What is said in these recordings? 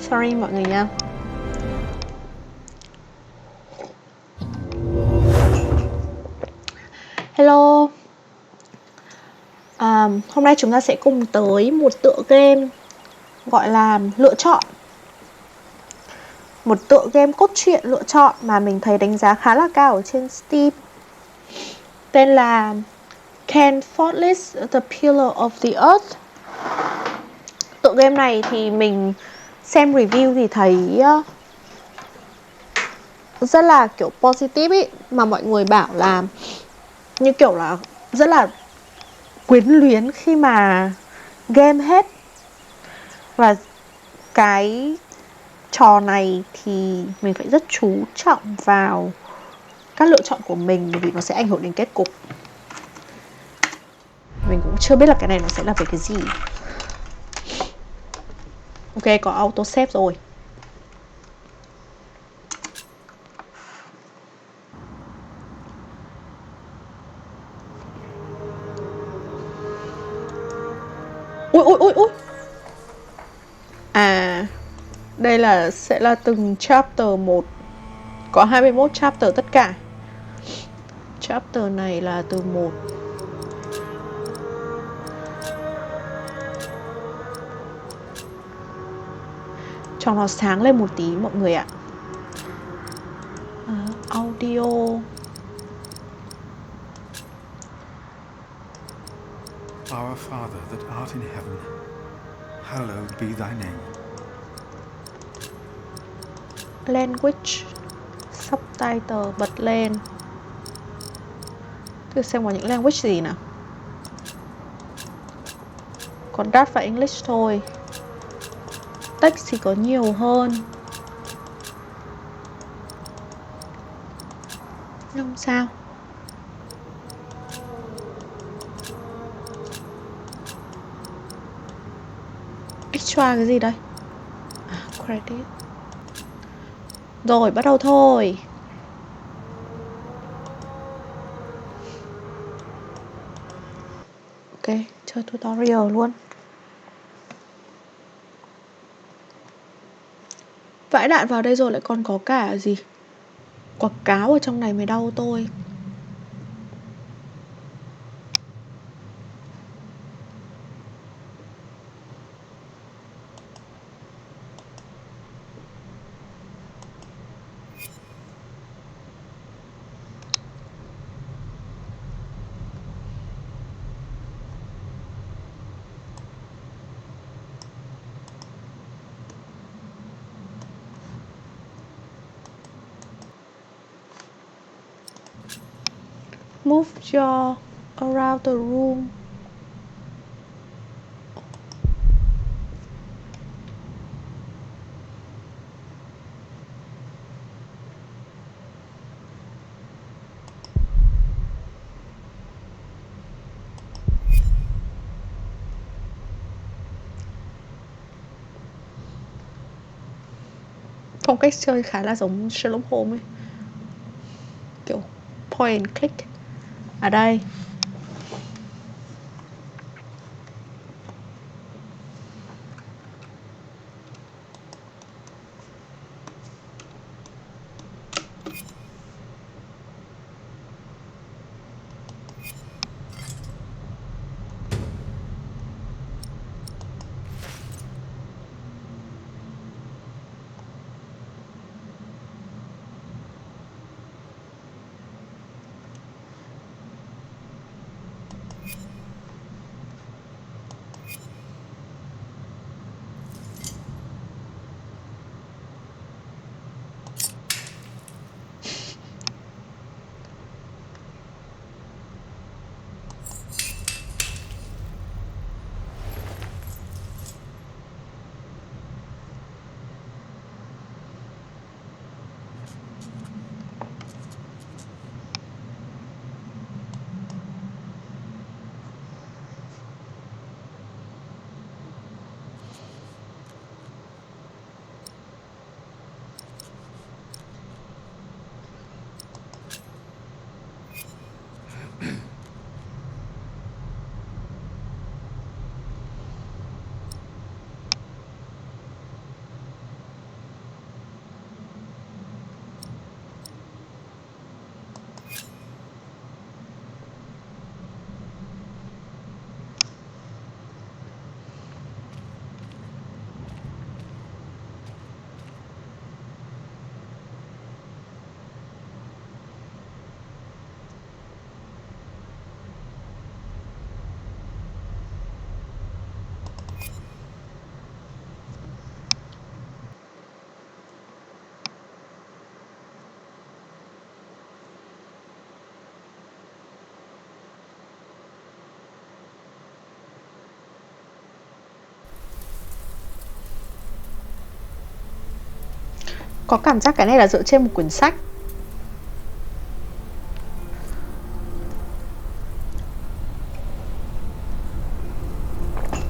Sorry mọi người nha. Hello. Hôm nay chúng ta sẽ cùng tới một tựa game gọi là lựa chọn. Một tựa game cốt truyện lựa chọn mà mình thấy đánh giá khá là cao ở trên Steam. Tên là Ken Follett's The Pillar of the Earth. Tựa game này thì mình xem review thì thấy rất là kiểu positive ý. Mà mọi người bảo là như kiểu là rất là quyến luyến khi mà game hết. Và cái trò này thì mình phải rất chú trọng vào các lựa chọn của mình, bởi vì nó sẽ ảnh hưởng đến kết cục. Mình cũng chưa biết là cái này nó sẽ là về cái gì. Ok, có auto save rồi. Ui. Đây là sẽ là từng chapter một. Có 21 chapter tất cả. Chapter này là từ 1. Cho nó sáng lên một tí mọi người ạ. Audio. Our Father that art in heaven, hallowed be thy name. Language. Subtitle bật lên. Thử xem có những language gì nào. Còn Dutch và English thôi. Text thì có nhiều hơn. Không sao. Extra cái gì đây? Credit. Rồi, bắt đầu thôi. Ok, chơi tutorial luôn. Vãi đạn vào đây rồi lại còn có cả gì? Quảng cáo ở trong này mới đau tôi. Move your around the room. Phong cách chơi khá là giống Sherlock Holmes ấy. Kiểu point and click. Ở đây có cảm giác cái này là dựa trên một quyển sách.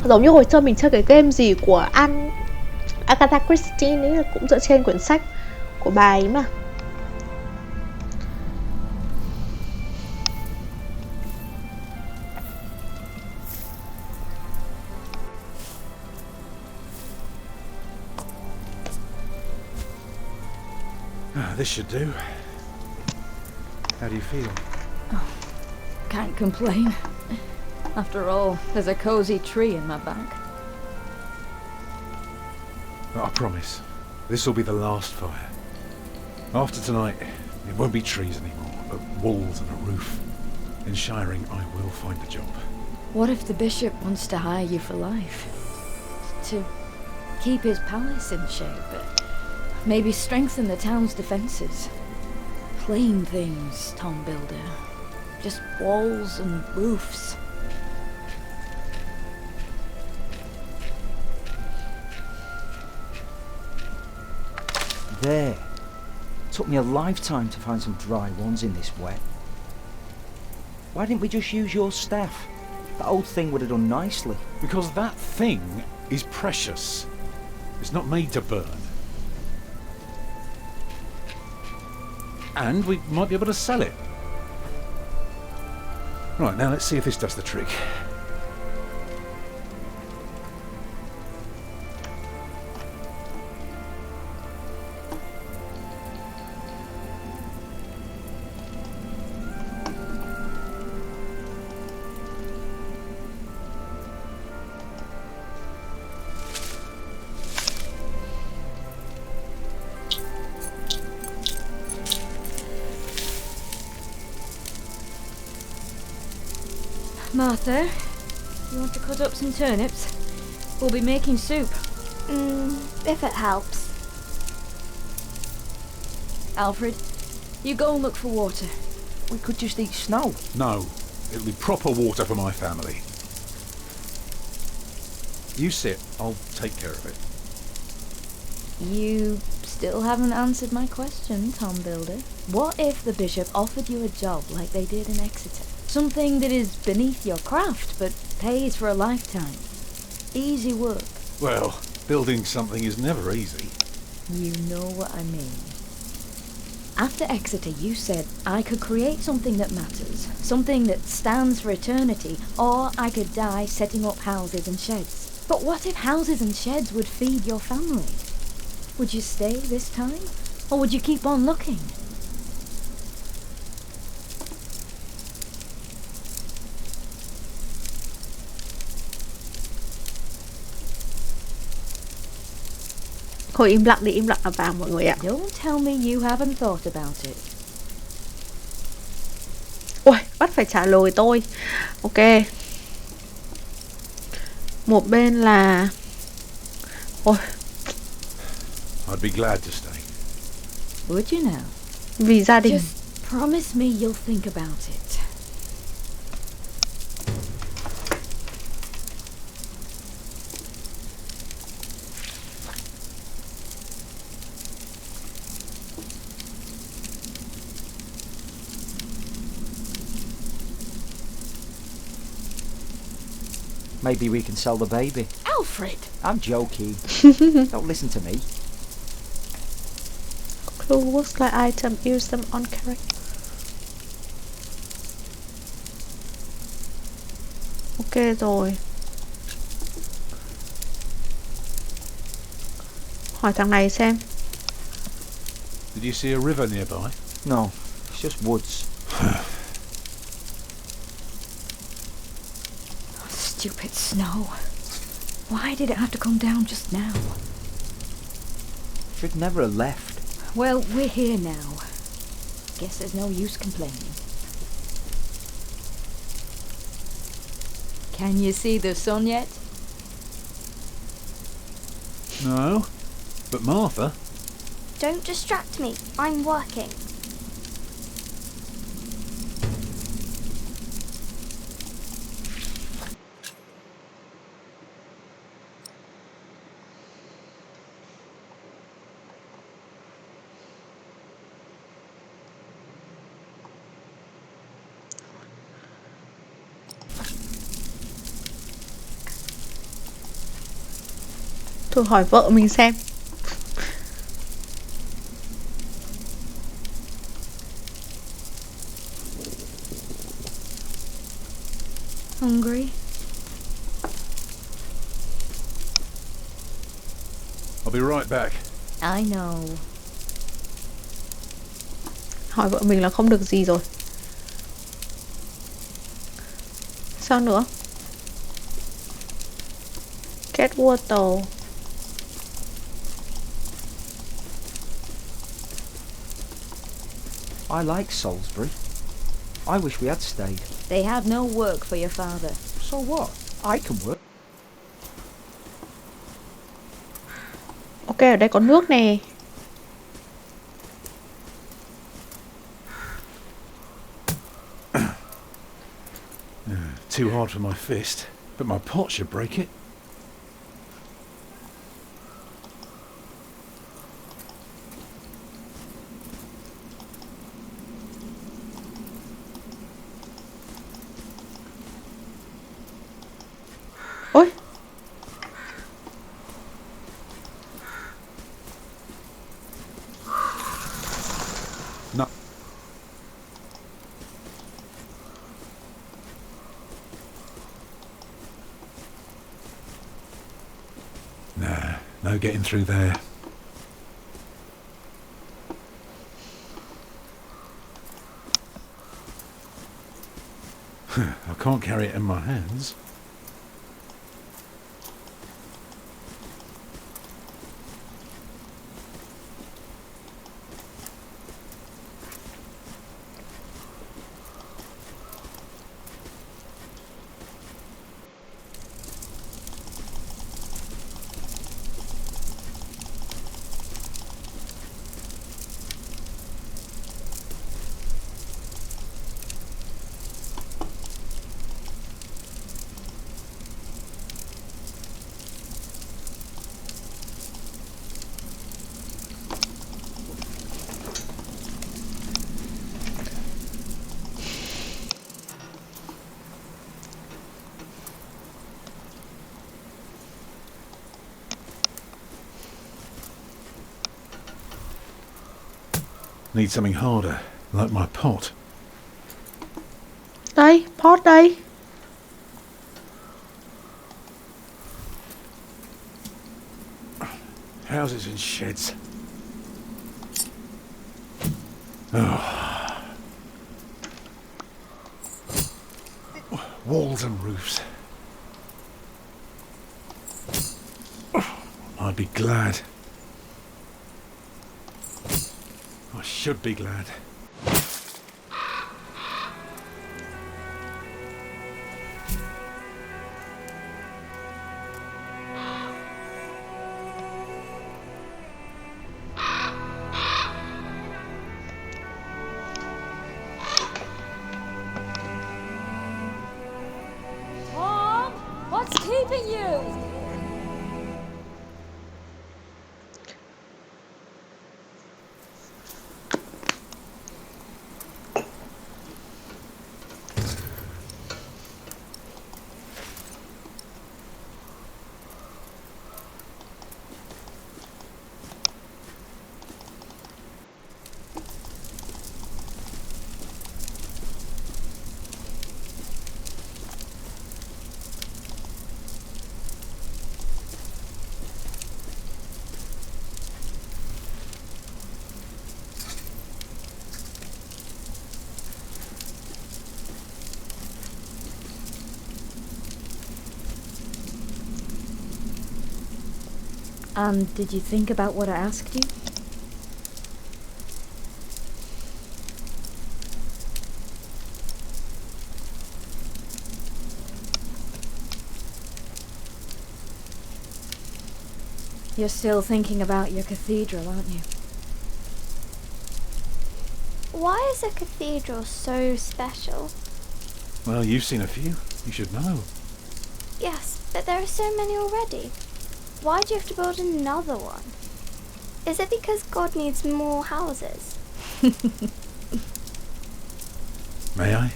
Giống như hồi xưa mình chơi cái game gì của Agatha Christie ấy, là cũng dựa trên quyển sách của bà ấy mà. This should do. How do you feel? Can't complain. After all, there's a cozy tree in my back. I promise, this will be the last fire. After tonight, it won't be trees anymore, but walls and a roof. In Shiring, I will find a job. What if the bishop wants to hire you for life? To keep his palace in shape, but maybe strengthen the town's defenses? Plain things, Tom Builder. Just walls and roofs. There. Took me a lifetime to find some dry ones in this wet. Why didn't we just use your staff? That old thing would have done nicely. Because that thing is precious. It's not made to burn. And we might be able to sell it. Right, now let's see if this does the trick. Martha, you want to cut up some turnips? We'll be making soup. If it helps. Alfred, you go and look for water. We could just eat snow. No, it'll be proper water for my family. You sit, I'll take care of it. You still haven't answered my question, Tom Builder. What if the bishop offered you a job like they did in Exeter? Something that is beneath your craft, but pays for a lifetime. Easy work. Well, building something is never easy. You know what I mean. After Exeter, you said I could create something that matters, something that stands for eternity, or I could die setting up houses and sheds. But what if houses and sheds would feed your family? Would you stay this time, or would you keep on looking? Thôi im lặng là vàng mọi người ạ. Don't tell me you haven't thought about it. Ui, bắt phải trả lời tôi. Ok. Một bên là... Ôi, I'd be glad to stay. Would you now? vì gia đình. Just promise me you'll think about it. Maybe we can sell the baby. Alfred! I'm joking. Don't listen to me. Clue looks like item, use them on character. Ok rồi. Hỏi thằng này xem. Did you see a river nearby? No, it's just woods. Stupid snow. Why did it have to come down just now? Should never have left. Well, we're here now. Guess there's no use complaining. Can you see the sun yet? No, but Martha. Don't distract me. I'm working. Thử hỏi vợ mình xem. Hungry? I'll be right back. I know. Hỏi vợ mình là không được gì rồi. Sao nữa? Get water. I like Salisbury. I wish we had stayed. They had no work for your father. So what? I can work. Ok, ở đây có nước nè. Too hard for my fist, but my pot should break it. Ôi, No. Nah, no getting through there. I can't carry it in my hands. Need something harder, like my pot. đây, pot đây. Houses and sheds. Oh. Walls and roofs. I'd be glad. I should be glad. Mom, what's keeping you? And did you think about what I asked you? You're still thinking about your cathedral, aren't you? Why is a cathedral so special? Well, you've seen a few. You should know. Yes, but there are so many already. Why do you have to build another one? Is it because God needs more houses? May I?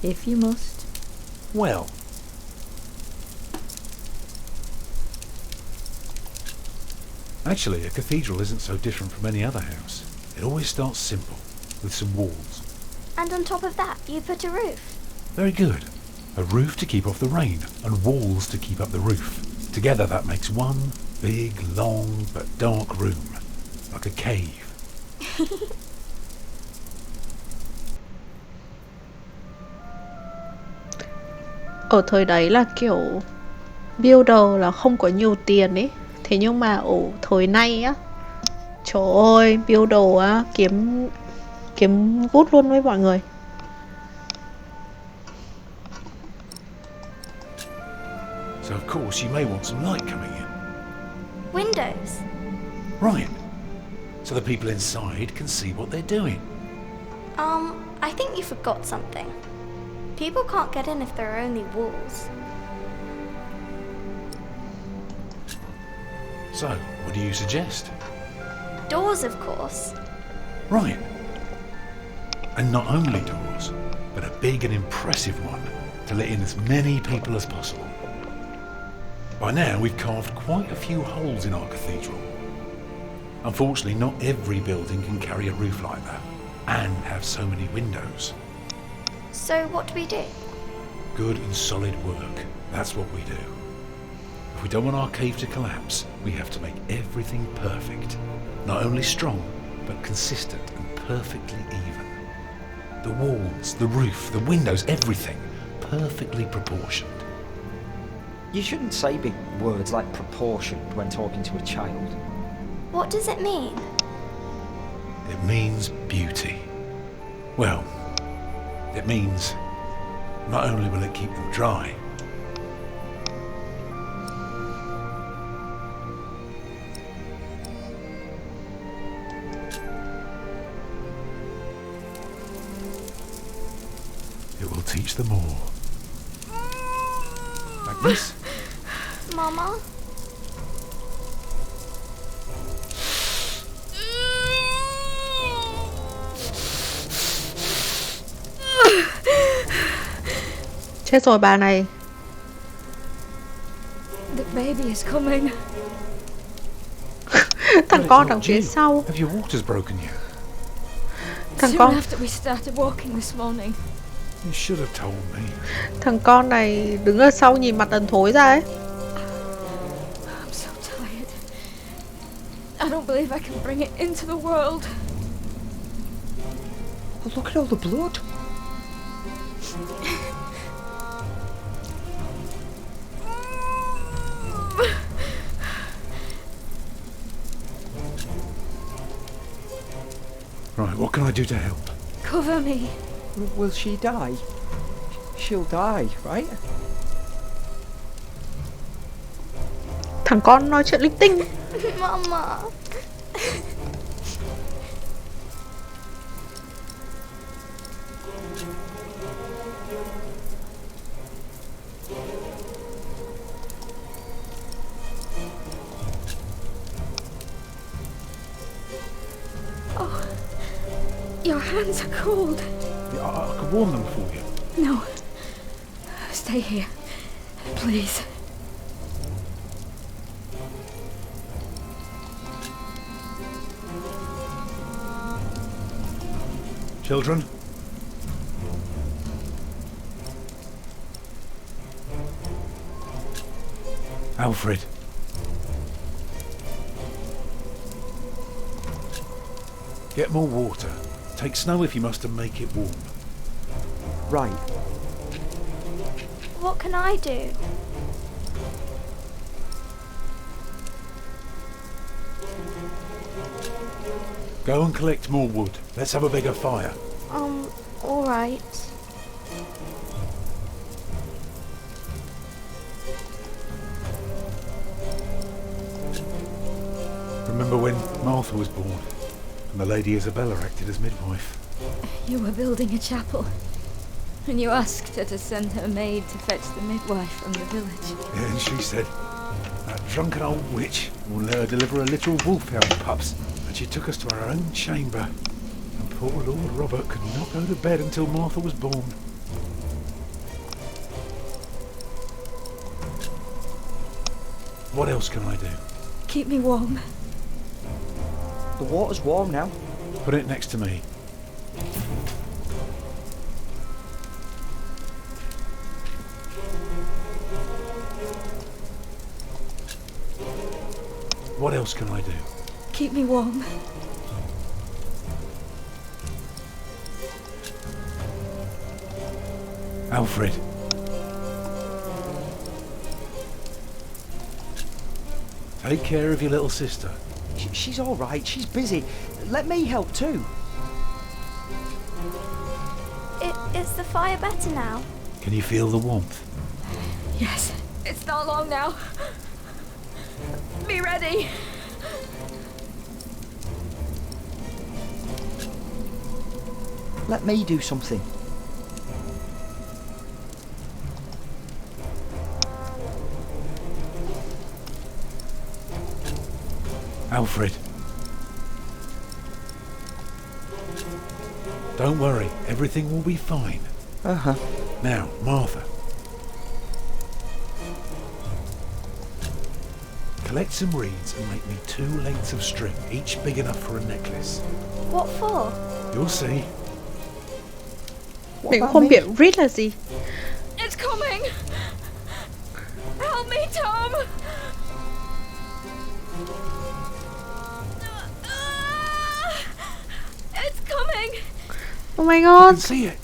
If you must. Well. Actually, a cathedral isn't so different from any other house. It always starts simple, with some walls. And on top of that, you put a roof. Very good. A roof to keep off the rain, and walls to keep up the roof. Together that makes one big, long, but dark room. Like a cave. Ở thời đấy là kiểu builder là không có nhiều tiền ấy. Thế nhưng mà ở thời nay á, trời ơi, builder á, kiếm good luôn với mọi người. So of course you may want some light coming in. Windows. Right. So the people inside can see what they're doing. I think you forgot something. People can't get in if there are only walls. So, what do you suggest? Doors, of course. Right. And not only doors, but a big and impressive one to let in as many people as possible. By now we've carved quite a few holes in our cathedral. Unfortunately, not every building can carry a roof like that and have so many windows. So what do we do? Good and solid work. That's what we do. If we don't want our cave to collapse, we have to make everything perfect. Not only strong, but consistent and perfectly even. The walls, the roof, the windows, everything perfectly proportioned. You shouldn't say big words like proportioned when talking to a child. What does it mean? It means beauty. Well, it means not only will it keep them dry, it will teach them all. Like this. Mama? Chết rồi bà này. The baby is coming. Thằng con đằng phía sau. Have your waters broken yet? Thằng Soon con after we started walking this morning. You should have told me. Thằng con này đứng ở sau nhìn mặt đần thối ra ấy. I'm so tired. I don't believe I can bring it into the world. Oh, look at all the blood. Right, what can I do to help? Cover me. Will she die? She'll die, right? Thằng con nói chuyện linh tinh. Mama. Your hands are cold. I could warm them for you. No. Stay here. Please. Children? Alfred. Get more water. Take snow if you must and make it warm. Right. What can I do? Go and collect more wood. Let's have a bigger fire. Alright. Remember when Martha was born and the Lady Isabella acted as midwife? You were building a chapel. And you asked her to send her maid to fetch the midwife from the village. Yeah, and she said, that drunken old witch will let her deliver a little wolfhound pups. And she took us to our own chamber. And poor Lord Robert could not go to bed until Martha was born. What else can I do? Keep me warm. The water's warm now. Put it next to me. What else can I do? Keep me warm. Alfred. Take care of your little sister. She's all right. She's busy. Let me help too. Is the fire better now? Can you feel the warmth? Yes, it's not long now. Be ready. Let me do something. Alfred. Don't worry, everything will be fine. Uh-huh. Now, Martha. Collect some reeds and make me 2 lengths of string, each big enough for a necklace. What for? You'll see. Mình cũng không biết read là gì. It's coming. Help me, Tom. It's coming. Oh my I god. can see it.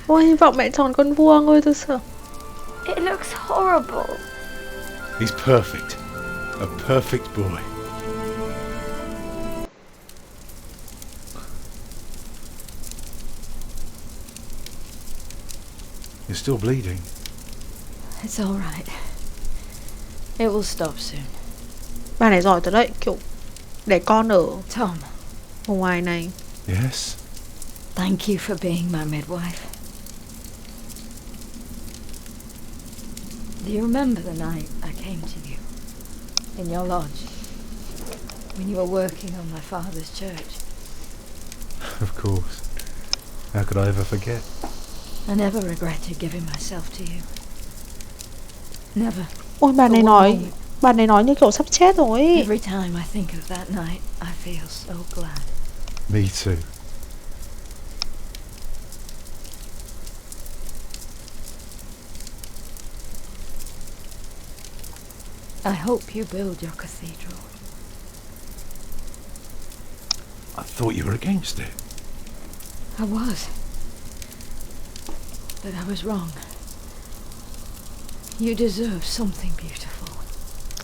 Ôi, hy vọng mẹ tròn con vuông ơi, tôi sợ. It looks horrible. He's perfect. A perfect boy. You're still bleeding. It's all right. It will stop soon. Bà này giỏi thật đấy, kiểu để con ở Tom, ngoài này. Yes? thank you for being my midwife. Do you remember the night I came to you in your lodge when you were working on my father's church? Of course. How could I ever forget? I never regretted giving myself to you. Never. Ôi, bà này nói như kiểu sắp chết rồi ấy. Every time I think of that night, I feel so glad. Me too. I hope you build your cathedral. I thought you were against it. I was. But I was wrong. You deserve something beautiful.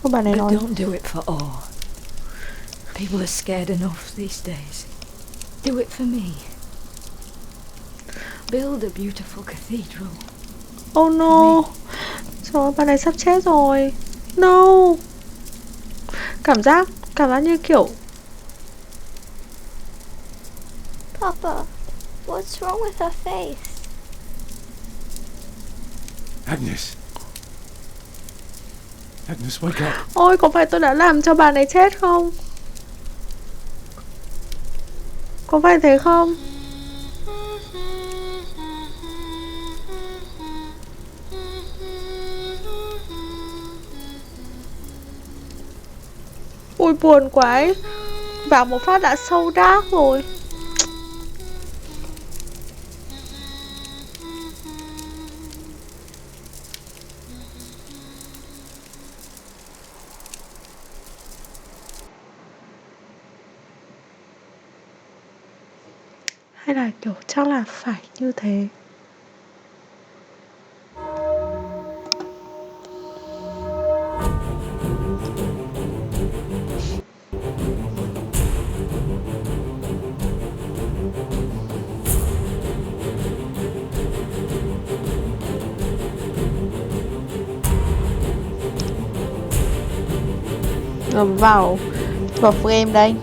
Ôi, bà này But nói don't do it for awe. People are scared enough these days. Do it for me. Build a beautiful cathedral. oh no. Trời ơi, bà này sắp chết rồi. No. Cảm giác như kiểu Papa, what's wrong with her face? Agnes. Agnes, wake up. ôi, có phải tôi đã làm cho bà này chết không? Có phải thế không? Ui, buồn quá ấy. Vào một phát đã sâu dark rồi. Hay là kiểu chắc là phải như thế. Vào frame đây.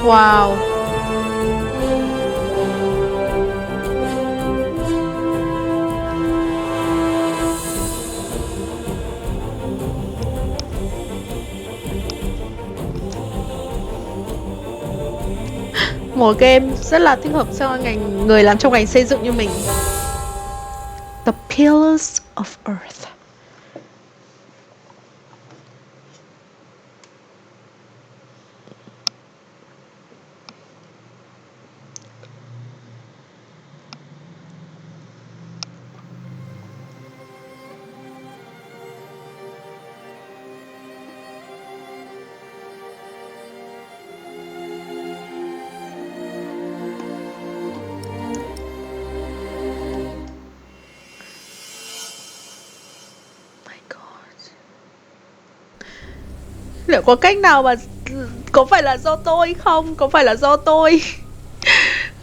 Wow. Một game rất là thích hợp cho người làm trong ngành xây dựng như mình. The Pillars of Earth. Liệu có cách nào mà có phải là do tôi không? Có phải là do tôi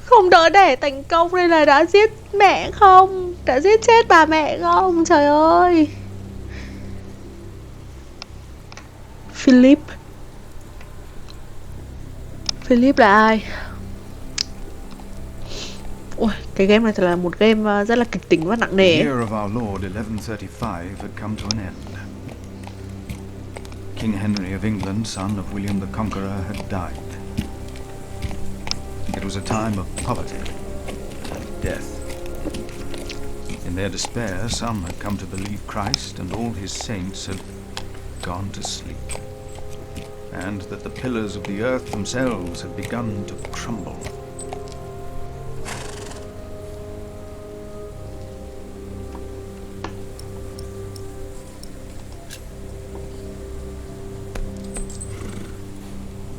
không đỡ đẻ thành công nên là đã giết mẹ không? Đã giết chết bà mẹ không? Trời ơi. Philip là ai? Ôi, cái game này thật là một game rất là kịch tính và nặng nề. The year of our Lord 1135 had come to an end. King Henry of England, son of William the Conqueror, had died. It was a time of poverty and death. In their despair, some had come to believe Christ and all his saints had gone to sleep, and that the pillars of the earth themselves had begun to crumble.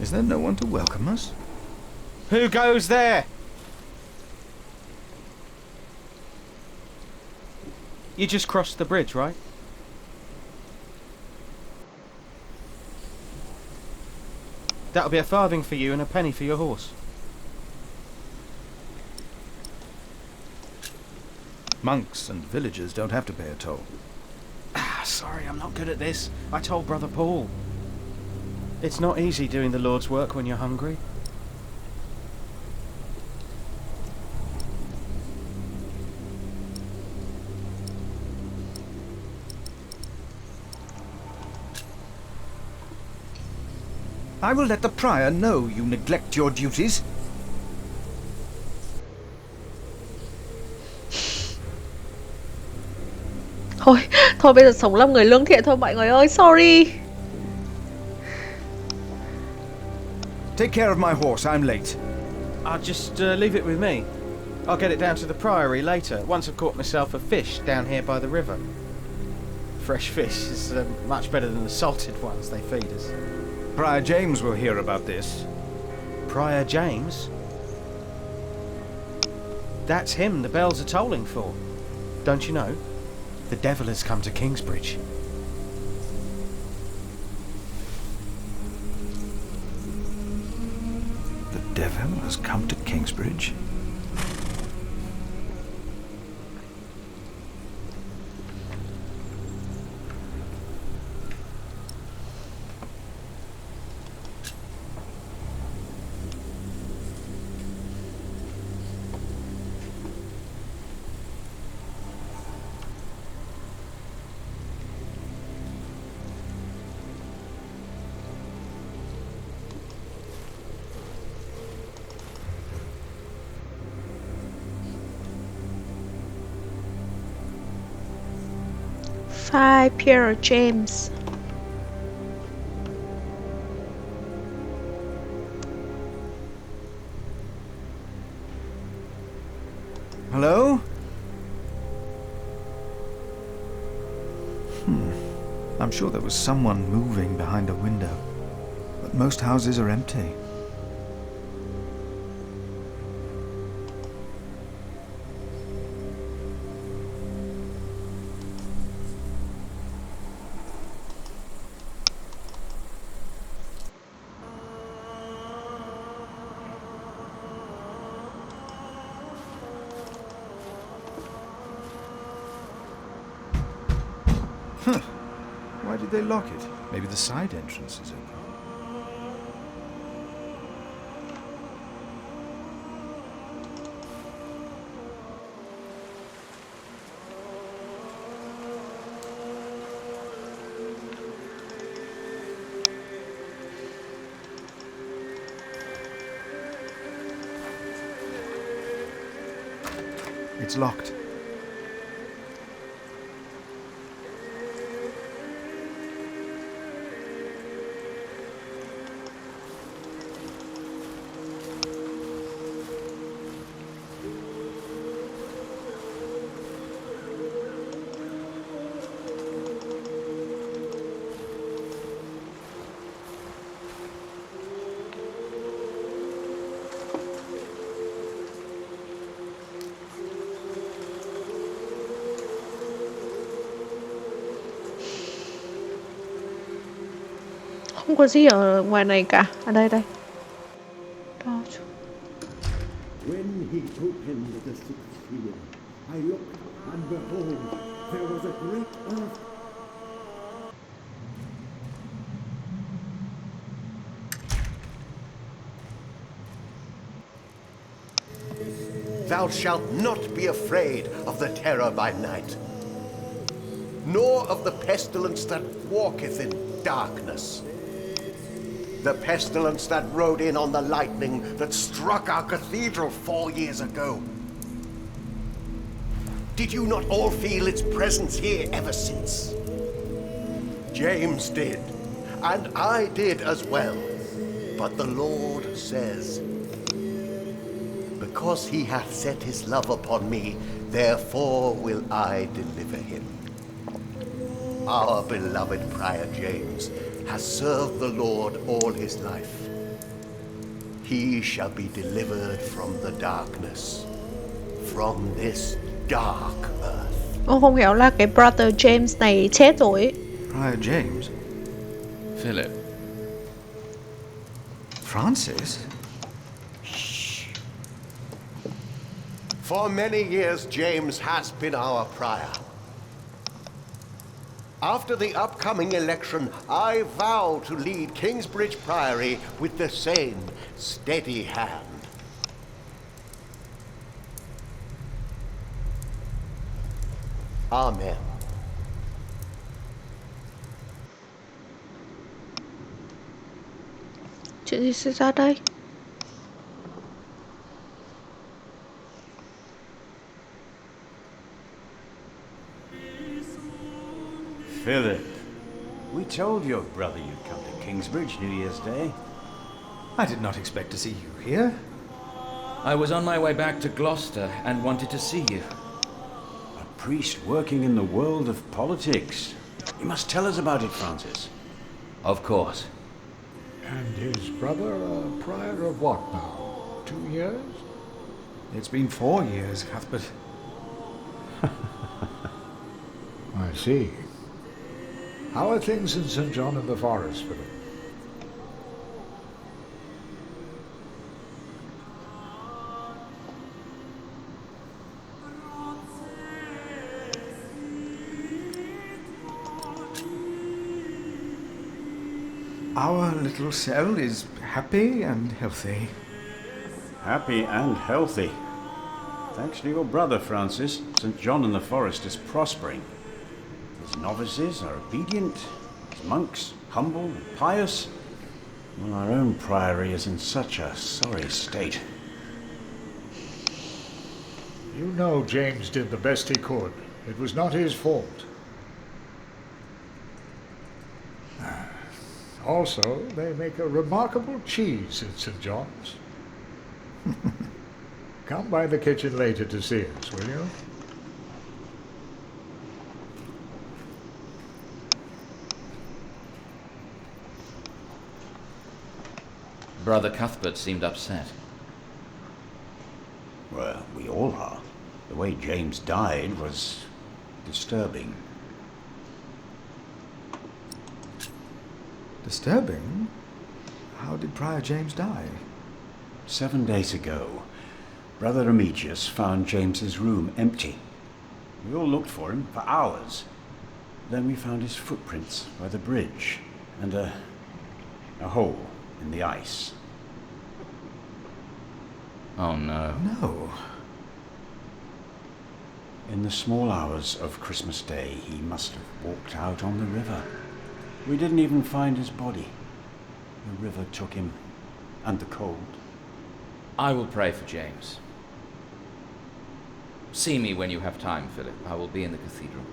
Is there no one to welcome us? Who goes there? You just crossed the bridge, right? That'll be a farthing for you and a penny for your horse. Monks and villagers don't have to pay a toll. Sorry, I'm not good at this. I told Brother Paul. It's not easy doing the Lord's work when you're hungry. I will let the prior know you neglect your duties. Thôi bây giờ sống làm người lương thiện thôi mọi người ơi, sorry. Take care of my horse, I'm late. I'll just leave it with me. I'll get it down to the priory later, once I've caught myself a fish down here by the river. Fresh fish is much better than the salted ones they feed us. Prior James will hear about this. Prior James? That's him the bells are tolling for. Don't you know? The devil has come to Kingsbridge. The devil has come to Kingsbridge? Pierre James. Hello? I'm sure there was someone moving behind a window, but most houses are empty. Why did they lock it? Maybe the side entrance is open. It's locked. Không có gì ở ngoài này cả. À đây đây. Đó. When he opened the sixth seal, I looked, and behold, there was a great earth. Thou shalt not be afraid of the terror by night, nor of the pestilence that walketh in darkness, the pestilence that rode in on the lightning that struck our cathedral 4 years ago. Did you not all feel its presence here ever since? James did, and I did as well. But the Lord says, because he hath set his love upon me, therefore will I deliver him. Our beloved Prior James has served the Lord all his life. He shall be delivered from the darkness, from this dark earth. Ô, không hiểu là cái brother James này chết rồi ấy. Prior James? Philip. Francis? For many years, James has been our prior. After the upcoming election, I vow to lead Kingsbridge Priory with the same steady hand. Amen. Chuyện gì xảy ra đây? Philip, we told your brother you'd come to Kingsbridge New Year's Day. I did not expect to see you here. I was on my way back to Gloucester and wanted to see you. A priest working in the world of politics. You must tell us about it, Francis. Of course. And his brother a prior of what now? 2 years? It's been 4 years, Cuthbert. I see. How are things in St. John of the Forest, Philip? Our little cell is happy and healthy. Happy and healthy. Thanks to your brother, Francis, St. John in the Forest is prospering. His novices are obedient, his monks humble and pious, while our own priory is in such a sorry state. You know James did the best he could. It was not his fault. Also, they make a remarkable cheese at St. John's. Come by the kitchen later to see us, will you? Brother Cuthbert seemed upset. Well, we all are. The way James died was disturbing. Disturbing? How did Prior James die? 7 days ago, Brother Remigius found James's room empty. We all looked for him for hours. Then we found his footprints by the bridge and a hole in the ice. Oh no. No. In the small hours of Christmas Day, he must have walked out on the river. We didn't even find his body. The river took him, and the cold. I will pray for James. See me when you have time, Philip. I will be in the cathedral.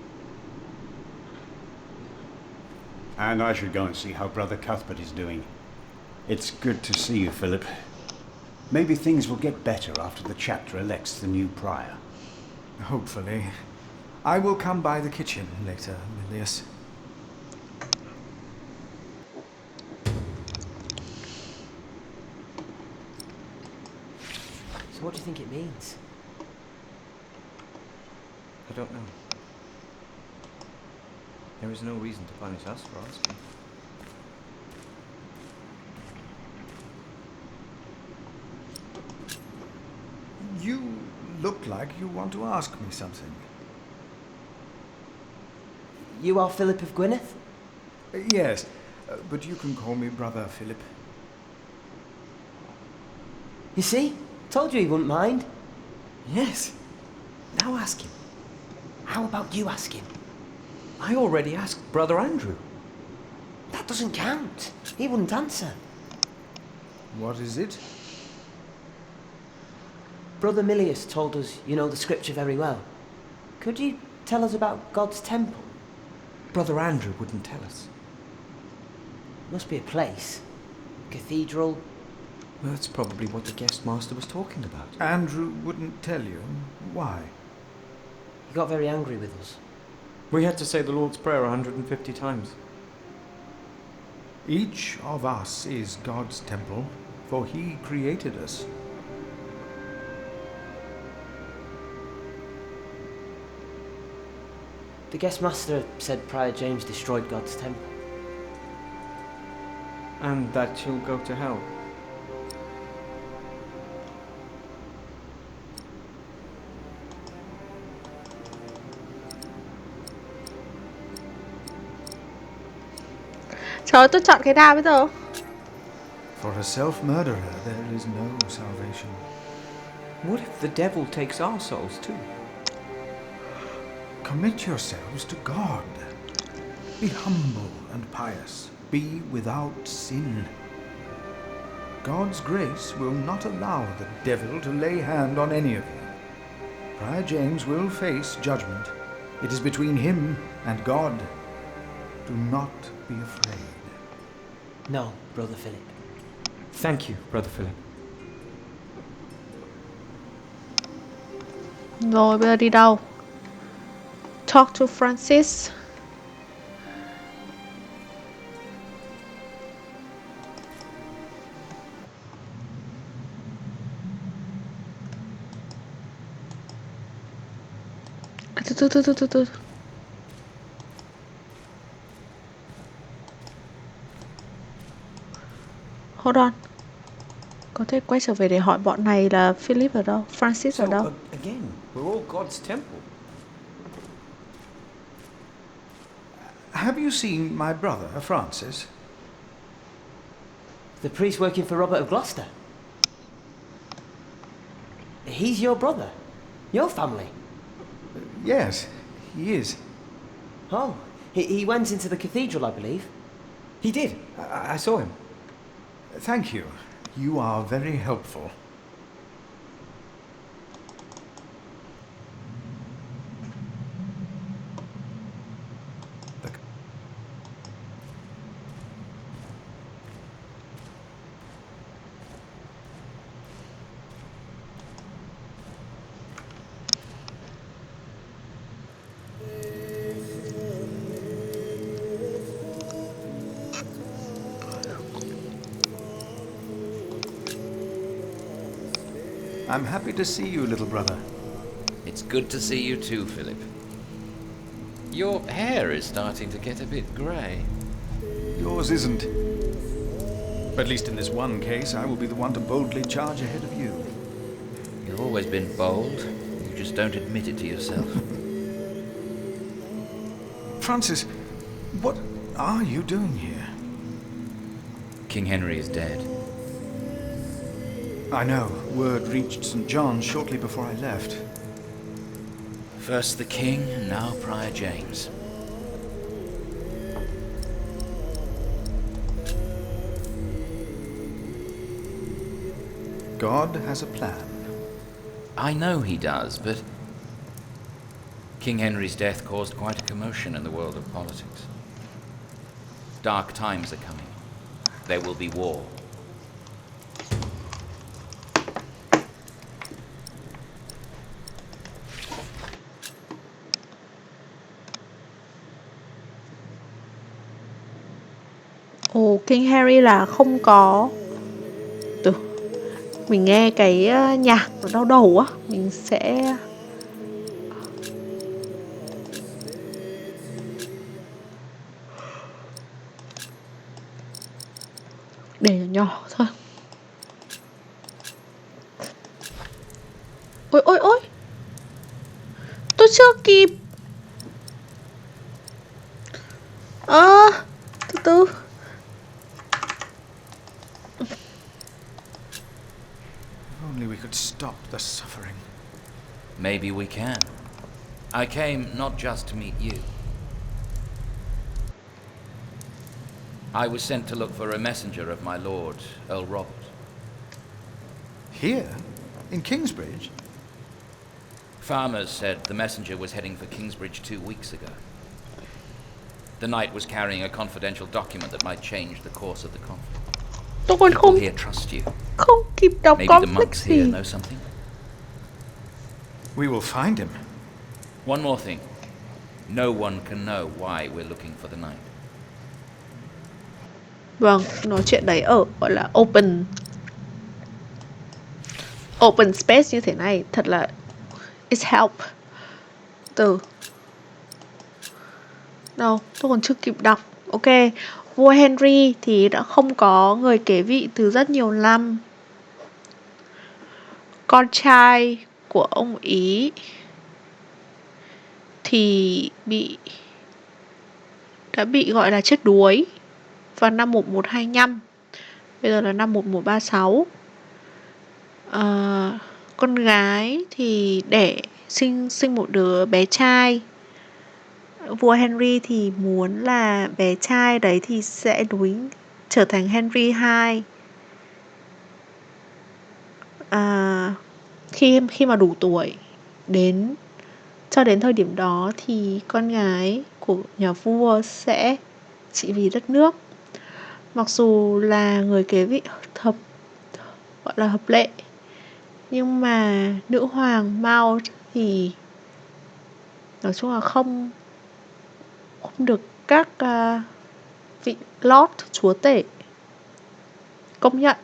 And I should go and see how Brother Cuthbert is doing. It's good to see you, Philip. Maybe things will get better after the chapter elects the new prior. Hopefully. I will come by the kitchen later, Milius. So what do you think it means? I don't know. There is no reason to punish us for asking. You look like you want to ask me something. You are Philip of Gwynedd? Yes, but you can call me Brother Philip. You see? Told you he wouldn't mind. Yes. Now ask him. How about you ask him? I already asked Brother Andrew. That doesn't count. He wouldn't answer. What is it? Brother Milius told us you know the scripture very well. Could you tell us about God's temple? Brother Andrew wouldn't tell us. Must be a place. Cathedral. That's probably what the guest master was talking about. Andrew wouldn't tell you. Why? He got very angry with us. We had to say the Lord's Prayer 150 times. Each of us is God's temple, for he created us. The guest master said Prior James destroyed God's temple. And that he'll go to hell. Trời ơi, tôi chọn cái nào bây giờ? For a self-murderer, there is no salvation. What if the devil takes our souls too? Commit yourselves to God. Be humble and pious. Be without sin. God's grace will not allow the devil to lay hand on any of you. Prior James will face judgment. It is between him and God. Do not be afraid. No, Brother Philip. Thank you, Brother Philip. Rồi bây giờ đi đâu? Talk to Francis. Từ. Hold on. Có thể quay trở về để hỏi bọn này là Philip ở đâu, Francis ở đâu. Again, we're all God's temple. Have you seen my brother, Francis? The priest working for Robert of Gloucester? He's your brother? Your family? Yes, he is. Oh, he went into the cathedral, I believe. He did. I saw him. Thank you. You are very helpful. I'm happy to see you, little brother. It's good to see you too, Philip. Your hair is starting to get a bit grey. Yours isn't. But at least in this one case, I will be the one to boldly charge ahead of you. You've always been bold. You just don't admit it to yourself. Francis, what are you doing here? King Henry is dead. I know. Word reached St. John's shortly before I left. First the king, and now Prior James. God has a plan. I know he does, but King Henry's death caused quite a commotion in the world of politics. Dark times are coming. There will be war. Ồ, King Harry là không có. Từ mình nghe cái nhạc nó đau đầu á, mình sẽ để nhỏ thôi. Ôi ôi ôi, tôi chưa kịp. Từ từ. Only we could stop the suffering. Maybe we can. I came not just to meet you. I was sent to look for a messenger of my lord, Earl Robert. Here? In Kingsbridge? Farmers said the messenger was heading for Kingsbridge 2 weeks ago. The knight was carrying a confidential document that might change the course of the conflict. Tôi còn People here trust you. không kịp đọc Maybe the conflict monks here gì. know something. We will find him. One more thing. No one can know why we're looking for the knight. Vâng, nói chuyện đấy ở gọi là open space như thế này thật là it's help. Từ đâu, tôi còn chưa kịp đọc. Ok, vua Henry thì đã không có người kế vị từ rất nhiều năm. Con trai của ông Ý thì đã bị gọi là chết đuối vào năm 1125. Bây giờ là năm 1136. Con gái thì sinh một đứa bé trai. Vua Henry thì muốn là bé trai đấy thì sẽ trở thành Henry II. Khi mà đủ tuổi cho đến thời điểm đó thì con gái của nhà vua sẽ trị vì đất nước. Mặc dù là người kế vị gọi là hợp lệ, nhưng mà nữ hoàng Maud thì nói chung là không được các vị Lord chúa tể công nhận.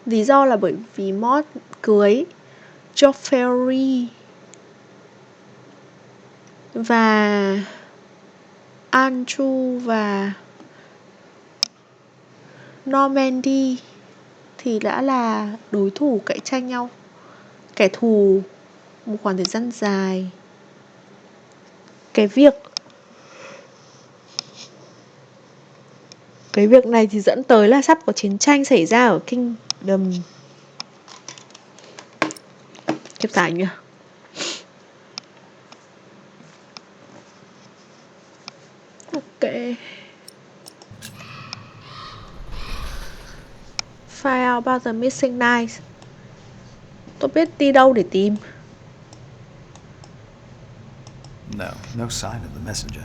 Lý do là bởi vì Maud cưới Joffrey và Andrew và Normandy thì đã là đối thủ cạnh tranh nhau, kẻ thù một khoảng thời gian dài. Cái việc này thì dẫn tới là sắp có chiến tranh xảy ra ở Kingdom. Tiếp giải nhỉ? Ok. Find out about the missing knights. Tôi biết đi đâu để tìm. No sign of the messenger.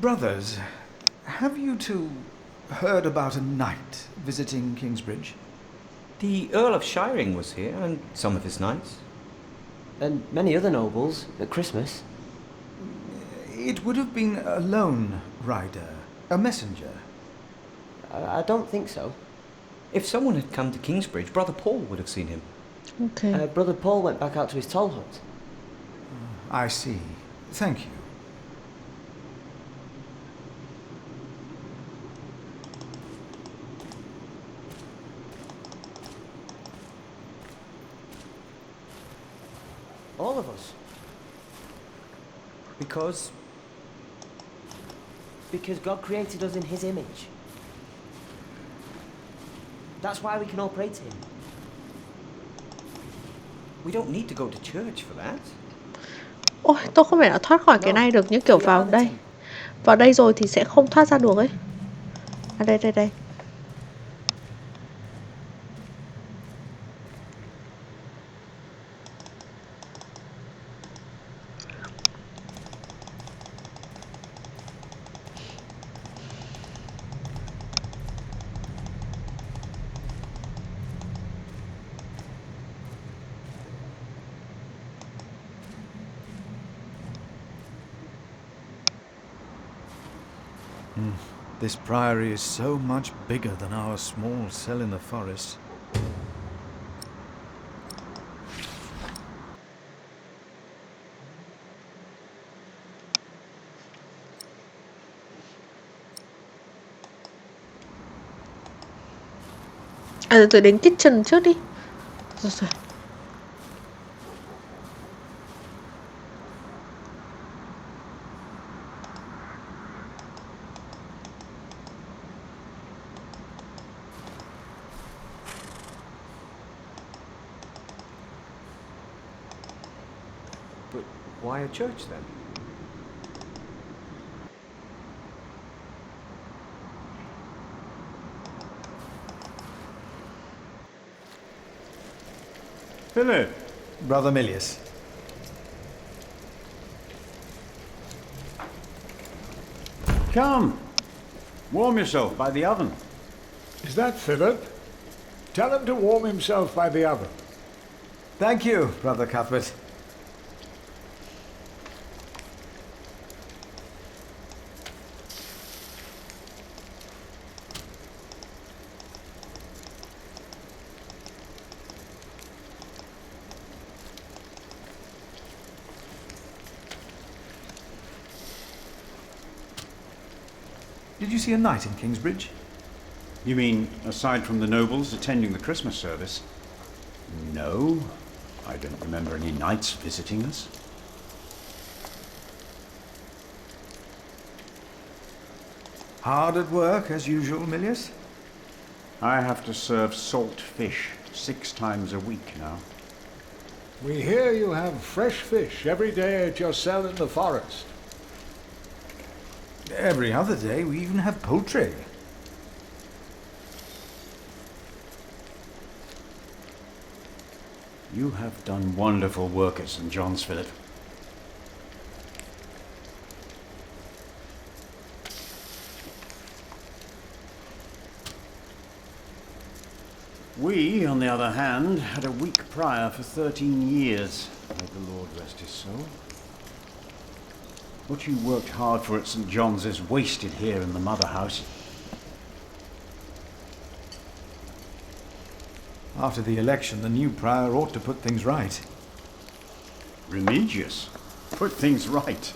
Brothers, have you two heard about a knight visiting Kingsbridge? The Earl of CHUYển was here, and some of his knights. And many other nobles at Christmas. It would have been a lone rider, a messenger. I don't think so. If someone had come to Kingsbridge, Brother Paul would have seen him. Okay. Brother Paul went back out to his toll hut. I see. Thank you. All of us. Because God created us in His image. That's why we can all pray to Him. We don't need to go to church for that. Ôi, tôi không thể nào thoát khỏi cái này được, như kiểu vào đây. Vào đây rồi thì sẽ không thoát ra được ấy. À đây đây đây. This priory is so much bigger than our small cell in the forest. À rồi đến kitchen trước đi. Rồi rồi. But why a church then? Philip! Brother Milius. Come! Warm yourself by the oven. Is that Philip? Tell him to warm himself by the oven. Thank you, Brother Cuthbert. Did you see a knight in Kingsbridge? You mean, aside from the nobles attending the Christmas service? No, I don't remember any knights visiting us. Hard at work, as usual, Milius? I have to serve salt fish 6 times a week now. We hear you have fresh fish every day at your cell in the forest. Every other day, we even have poultry. You have done wonderful work at St. John's, Philip. We, on the other hand, had a weak prior for 13 years. May the Lord rest his soul. What you worked hard for at St. John's is wasted here in the mother house. After the election, the new prior ought to put things right. Remigius? Put things right?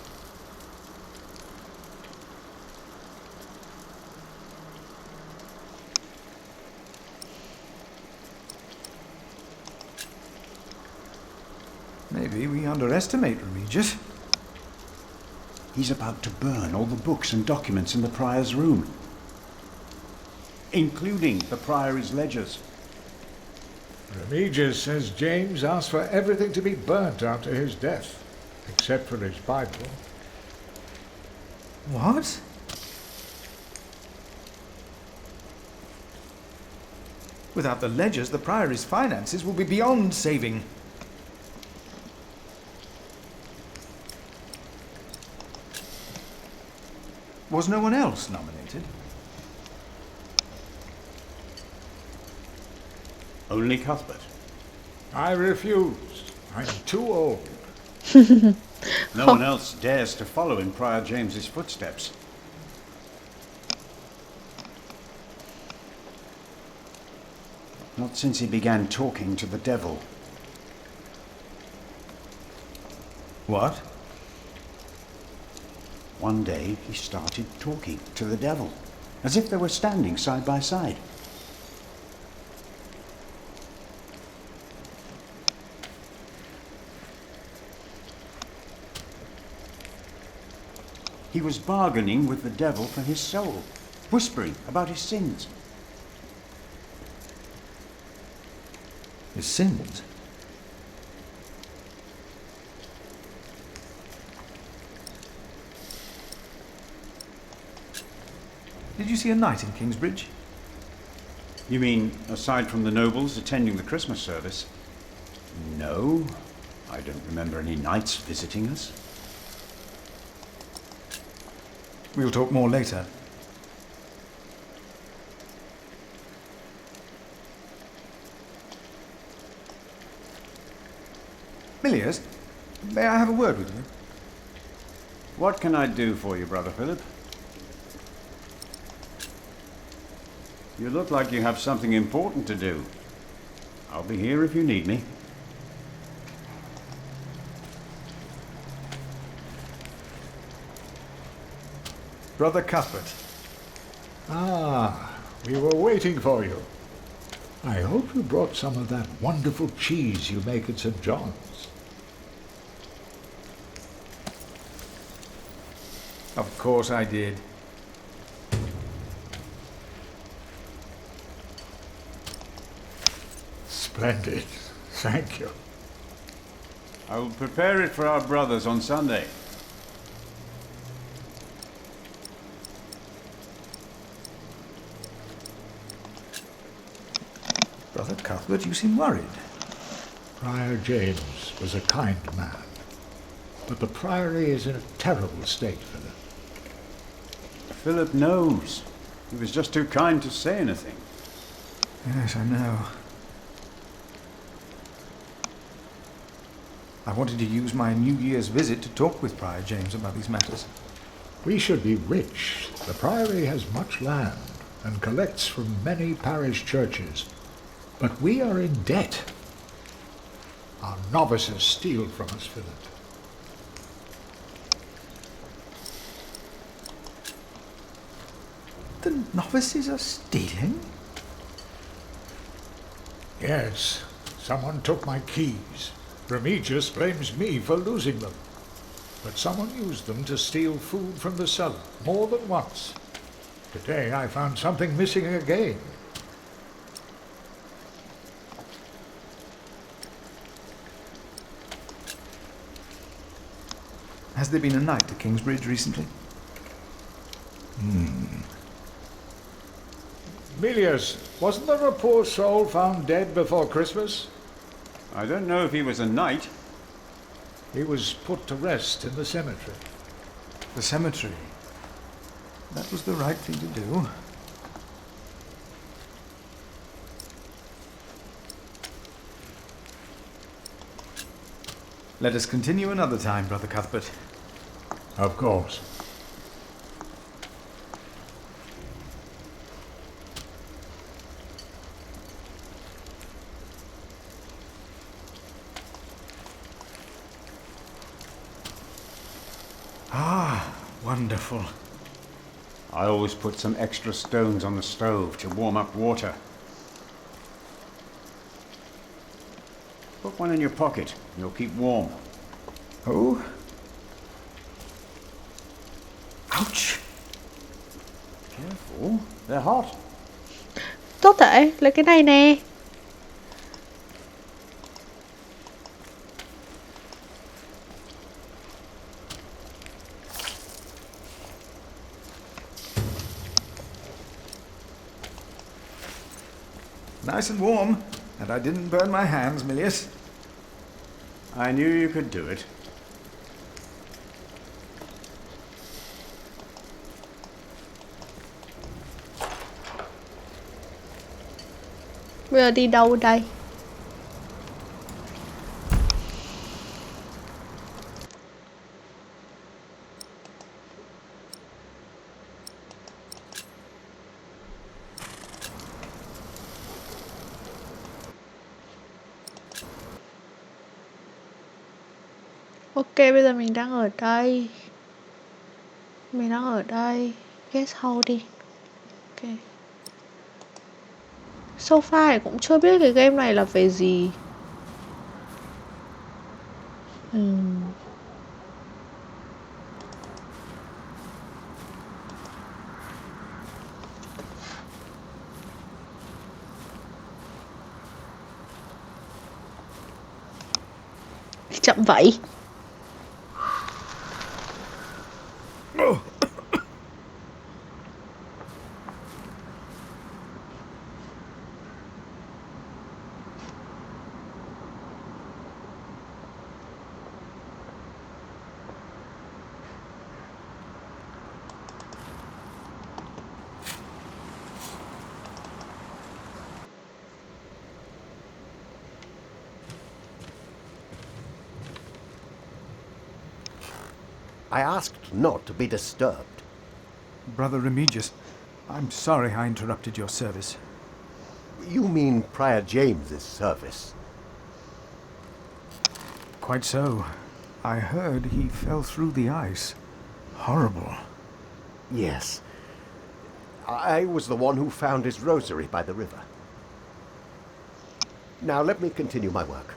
Maybe we underestimate Remigius. He's about to burn all the books and documents in the prior's room, including the priory's ledgers. Remigius says James asked for everything to be burnt after his death, except for his Bible. What? Without the ledgers, the priory's finances will be beyond saving. Was no one else nominated? Only Cuthbert. I refuse. I'm too old. No one else dares to follow in Prior James's footsteps. Not since he began talking to the devil. What? One day he started talking to the devil, as if they were standing side by side. He was bargaining with the devil for his soul, whispering about his sins. His sins? Did you see a knight in Kingsbridge? You mean, aside from the nobles attending the Christmas service? No, I don't remember any knights visiting us. We'll talk more later. Milius, may I have a word with you? What can I do for you, Brother Philip? You look like you have something important to do. I'll be here if you need me. Brother Cuthbert. Ah, we were waiting for you. I hope you brought some of that wonderful cheese you make at St. John's. Of course I did. Splendid. Thank you. I will prepare it for our brothers on Sunday. Brother Cuthbert, you seem worried. Prior James was a kind man, but the priory is in a terrible state, Philip. Philip knows. He was just too kind to say anything. Yes, I know. I wanted to use my New Year's visit to talk with Prior James about these matters. We should be rich. The priory has much land and collects from many parish churches. But we are in debt. Our novices steal from us, Philip. The novices are stealing? Yes, someone took my keys. Remigius blames me for losing them. But someone used them to steal food from the cellar, more than once. Today I found something missing again. Has there been a knight to Kingsbridge recently? Milius, wasn't there a poor soul found dead before Christmas? I don't know if he was a knight. He was put to rest in the cemetery. The cemetery? That was the right thing to do. Let us continue another time, Brother Cuthbert. Of course. Ah, wonderful. I always put some extra stones on the stove to warm up water. Put one in your pocket, and you'll keep warm. Oh? Ouch! Careful, they're hot. Tốt tệ, lấy cái này nè. Nice and warm, and I didn't burn my hands, Milius. I knew you could do it. Bây giờ đi đâu đây? Ok, bây giờ mình đang ở đây. Mình đang ở đây. Guest house đi. Ok. So far thì cũng chưa biết cái game này là về gì. Chậm vậy. I asked not to be disturbed. Brother Remigius, I'm sorry I interrupted your service. You mean Prior James's service? Quite so. I heard he fell through the ice. Horrible. Yes. I was the one who found his rosary by the river. Now let me continue my work.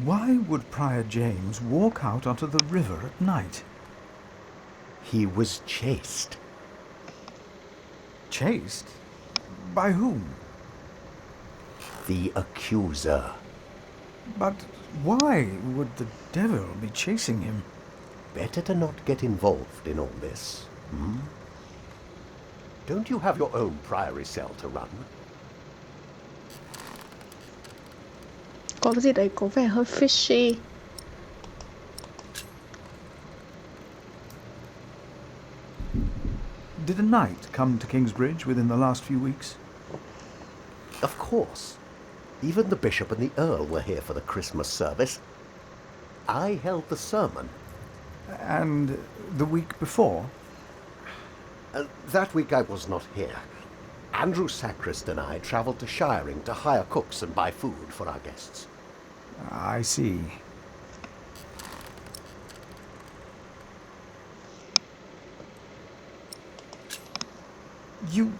Why would Prior James walk out onto the river at night? He was chased. Chased? By whom? The accuser. But why would the devil be chasing him? Better to not get involved in all this. Don't you have your own priory cell to run? Có cái gì đấy có vẻ hơi fishy. Did a knight come to Kingsbridge within the last few weeks? Of course. Even the bishop and the earl were here for the Christmas service. I held the sermon. And the week before? That week I was not here. Andrew Sacrist and I travelled to CHIIing to hire cooks and buy food for our guests. I see. You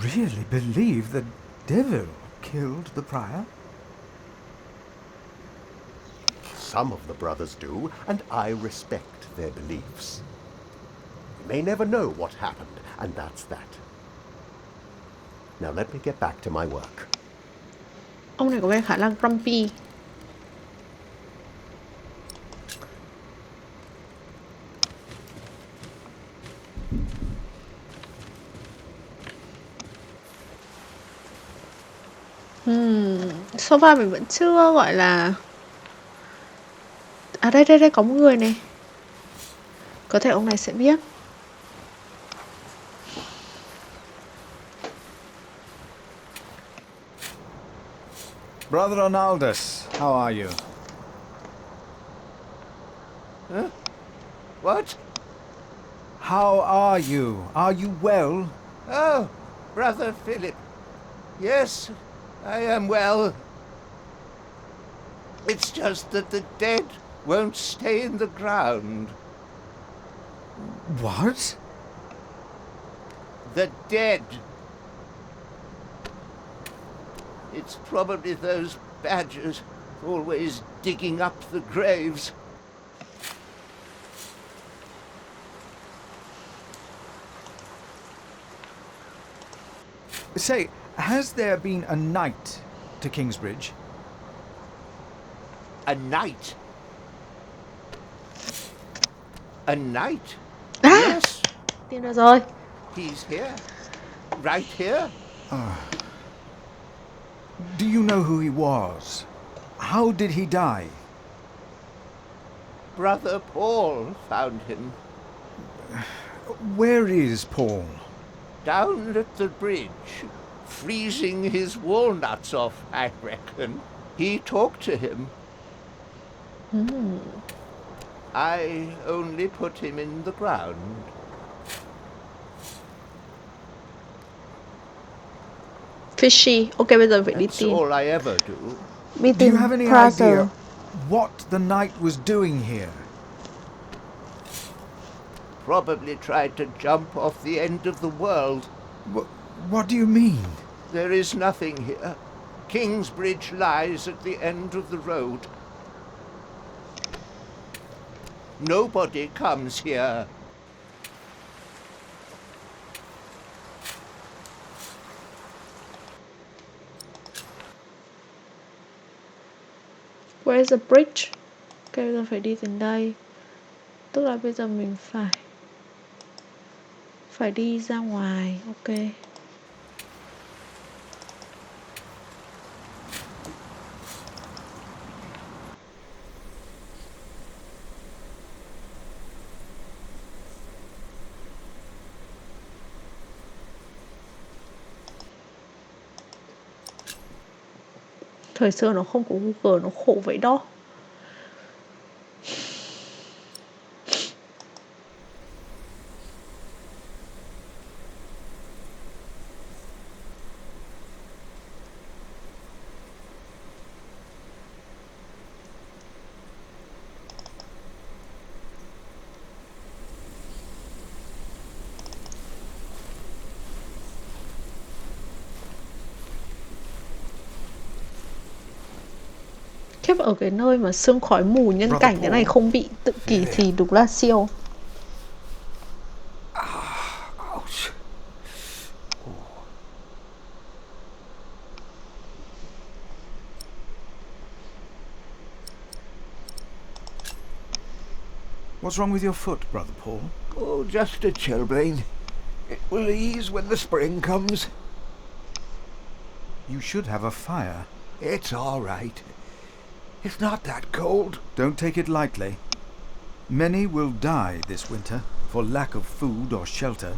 really believe the devil killed the prior? Some of the brothers do, and I respect their beliefs. You may never know what happened, and that's that. Now let me get back to my work. Ông này có vẻ khá là grumpy. So far mình vẫn chưa gọi là... À đây có một người này. Có thể ông này sẽ biết. Brother Arnaldus, how are you? Huh? What? How are you? Are you well? Oh, Brother Philip. Yes, I am well. It's just that the dead won't stay in the ground. What? The dead. It's probably those badgers always digging up the graves. Say, has there been a knight to Kingsbridge? A knight? A knight? Yes. Tìm được rồi. He's here. Right here. Do you know who he was? How did he die? Brother Paul found him. Where is Paul? Down at the bridge, freezing his walnuts off, I reckon. He talked to him. I only put him in the ground. Fishy. Ok, bây giờ phải đi That's tìm. all I ever do. Đi Do tìm you have any Praser. idea what the knight was doing here? Probably tried to jump off the end of the world. What do you mean? There is nothing here. Kingsbridge lies at the end of the road. Nobody comes here. Where is the bridge? Ok, bây giờ phải đi đến đây. Tức là bây giờ mình phải đi ra ngoài. Ok. Thời xưa nó không có Google, nó khổ vậy đó. Khiếp, ở cái nơi mà sương khói mù nhân cảnh thế này không bị tự kỷ thì đúng là siêu. What's wrong with your foot, Brother Paul? Oh, just a chilblain. It will ease when the spring comes. You should have a fire. It's all right. It's not that cold. Don't take it lightly. Many will die this winter for lack of food or shelter.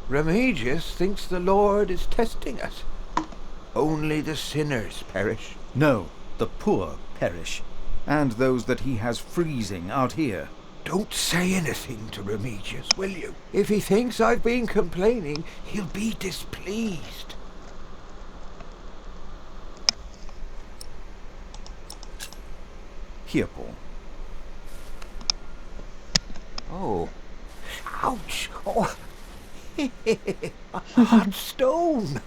Remigius thinks the Lord is testing us. Only the sinners perish. No, the poor perish, and those that he has freezing out here. Don't say anything to Remigius, will you? If he thinks I've been complaining, he'll be displeased. Here, Paul. Oh. Ouch! Oh. A hot stone!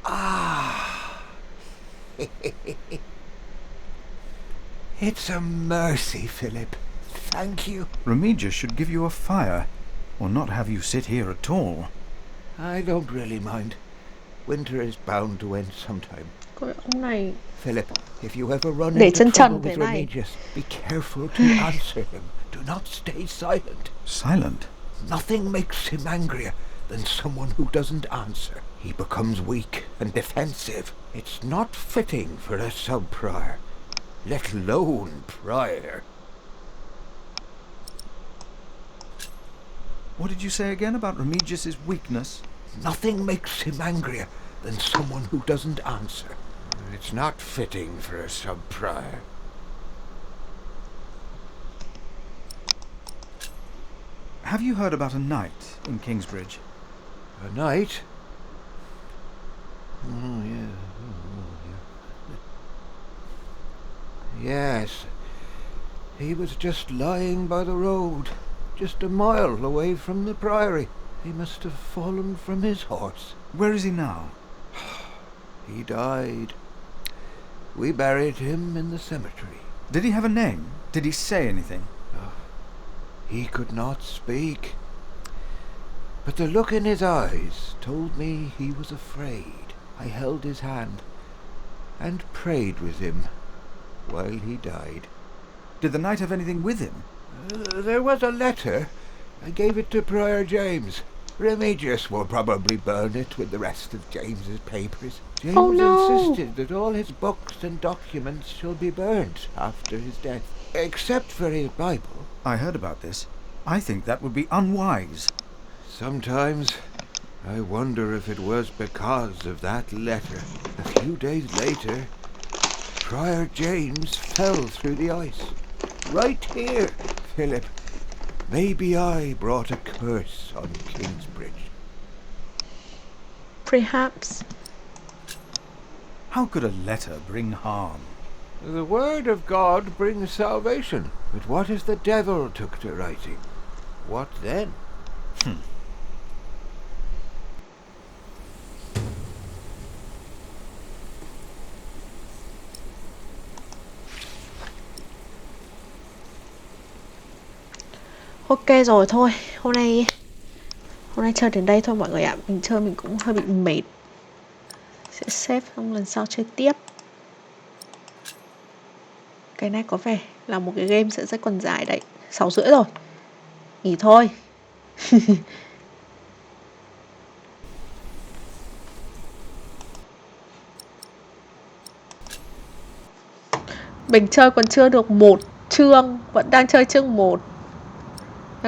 Ah! It's a mercy, Philip. Thank you. Remigius should give you a fire, or not have you sit here at all. I don't really mind. Winter is bound to end sometime. Ông này Philip, if you ever run để into chân trouble trần thế with này. Remigius, be careful to answer him. Do not stay silent. Silent? Nothing makes him angrier than someone who doesn't answer. He becomes weak and defensive. It's not fitting for a sub-prior, let alone prior. What did you say again about Remigius's weakness? Nothing makes him angrier than someone who doesn't answer. It's not fitting for a sub-prior. Have you heard about a knight in Kingsbridge? A knight? Oh, yeah. Yes. He was just lying by the road, just a mile away from the priory. He must have fallen from his horse. Where is he now? He died. We buried him in the cemetery. Did he have a name? Did he say anything? He could not speak. But the look in his eyes told me he was afraid. I held his hand and prayed with him while he died. Did the knight have anything with him? There was a letter. I gave it to Prior James. Remigius will probably burn it with the rest of James's papers. James insisted that all his books and documents shall be burnt after his death, except for his Bible. I heard about this. I think that would be unwise. Sometimes I wonder if it was because of that letter. A few days later, Prior James fell through the ice. Right here, Philip. Maybe I brought a curse on Kingsbridge. Perhaps. How could a letter bring harm? The word of God brings salvation. But what if the devil took to writing? What then? Ok rồi, thôi hôm nay chơi đến đây thôi mọi người ạ. Mình chơi mình cũng hơi bị mệt. Sẽ save xong lần sau chơi tiếp. Cái này có vẻ là một cái game sẽ còn dài đấy. 6 rưỡi rồi. Nghỉ thôi. Mình chơi còn chưa được một chương. Vẫn đang chơi chương 1.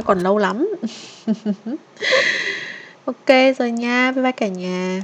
Còn lâu lắm. Ok rồi nha, bye bye cả nhà.